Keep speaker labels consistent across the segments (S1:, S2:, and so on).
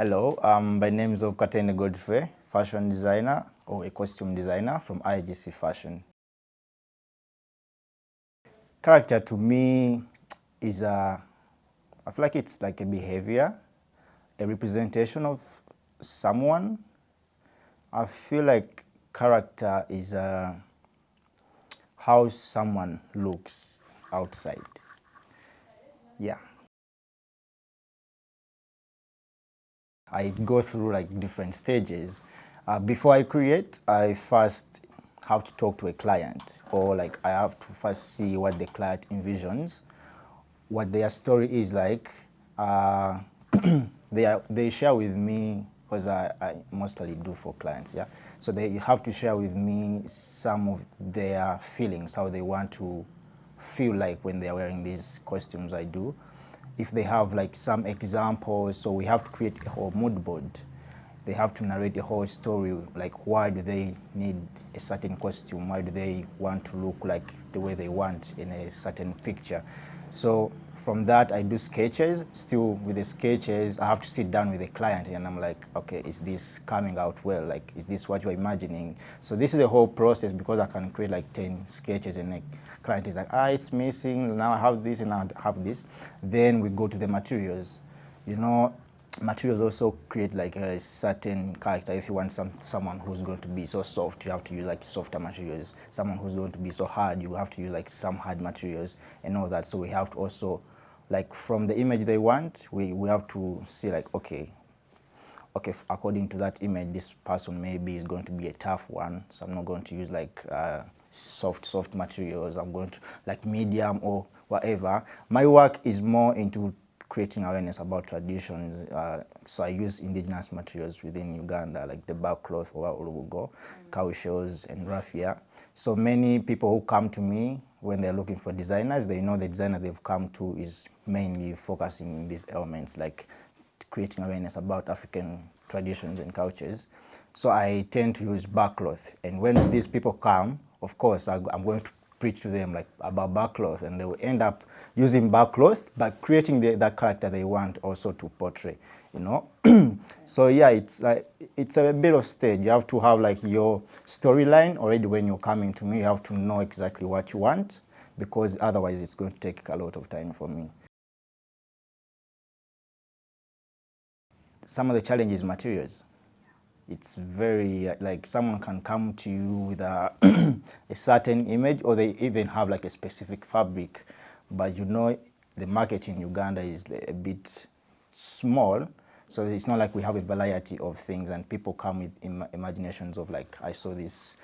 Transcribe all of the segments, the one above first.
S1: Hello, my name is Katende Godfrey, fashion designer or a costume designer from IGC Fashion. Character to me is I feel like it's like a behavior, a representation of someone. I feel like character is how someone looks outside. Yeah. I go through like different stages. Before I create, I first have to talk to a client, or like I have to first see what the client envisions, what their story is like. They share with me, because I mostly do for clients, yeah. So they have to share with me some of their feelings, how they want to feel like when they're wearing these costumes I do. If they have like some examples, so we have to create a whole mood board. They have to narrate the whole story, like why do they need a certain costume, why do they want to look like the way they want in a certain picture. So from that I do sketches. Still with the sketches I have to sit down with the client and I'm like, okay, is this coming out well? Like, is this what you're imagining? So this is a whole process, because I can create like 10 sketches and the client is like, it's missing, now I have this and now I have this. Then we go to the materials. You know, materials also create like a certain character. If you want someone who's going to be so soft, you have to use like softer materials. Someone who's going to be so hard, you have to use like some hard materials and all that. So we have to also, like from the image they want, we have to see like, okay, according to that image, this person maybe is going to be a tough one. So I'm not going to use like soft materials. I'm going to like medium or whatever. My work is more into creating awareness about traditions. So I use indigenous materials within Uganda, like the bark cloth or urubugo, cow shells and raffia. So many people who come to me when they're looking for designers, they know the designer they've come to is mainly focusing on these elements, like creating awareness about African traditions and cultures. So I tend to use bark cloth. And when these people come, of course, I'm going to preach to them like about bark cloth, and they will end up using bark cloth, but creating that character they want also to portray, you know. So yeah, it's a bit of stage. You have to have like your storyline already when you're coming to me. You have to know exactly what you want, because otherwise it's going to take a lot of time for me. Some of the challenges, materials. It's very like someone can come to you with a, a certain image, or they even have like a specific fabric, but you know the market in Uganda is a bit small, so it's not like we have a variety of things, and people come with imaginations of like, I saw this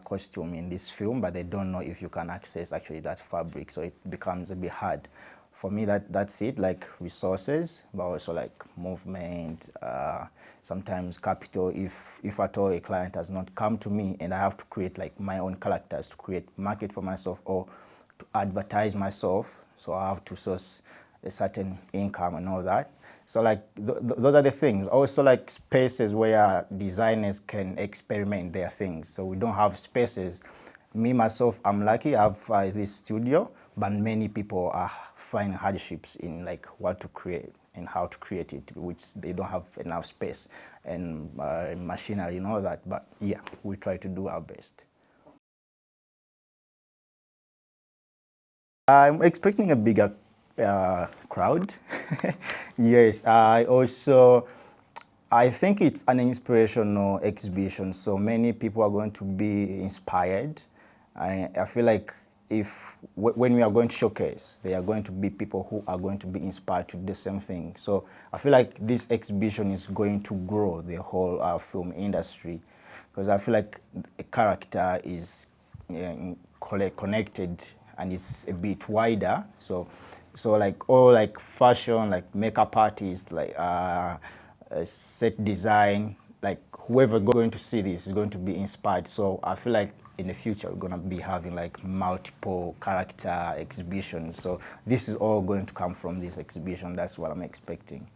S1: costume in this film, but they don't know if you can access actually that fabric, so it becomes a bit hard. For me, that's it, like resources, but also like movement, sometimes capital. If at all a client has not come to me and I have to create like my own characters to create market for myself or to advertise myself, so I have to source a certain income and all that. So like those are the things. Also like spaces where designers can experiment their things. So we don't have spaces. Me, myself, I'm lucky I have this studio, but many people are finding hardships in like what to create and how to create it, which they don't have enough space and machinery and all that. But yeah, we try to do our best. I'm expecting a bigger crowd. Yes, I think it's an inspirational exhibition, so many people are going to be inspired. I feel like when we are going to showcase, they are going to be people who are going to be inspired to do the same thing. So I feel like this exhibition is going to grow the whole film industry, because I feel like a character is connected and it's a bit wider. So like all like fashion, like makeup artists, like set design, like whoever going to see this is going to be inspired. So I feel like in the future we're going to be having like multiple character exhibitions. So this is all going to come from this exhibition. That's what I'm expecting.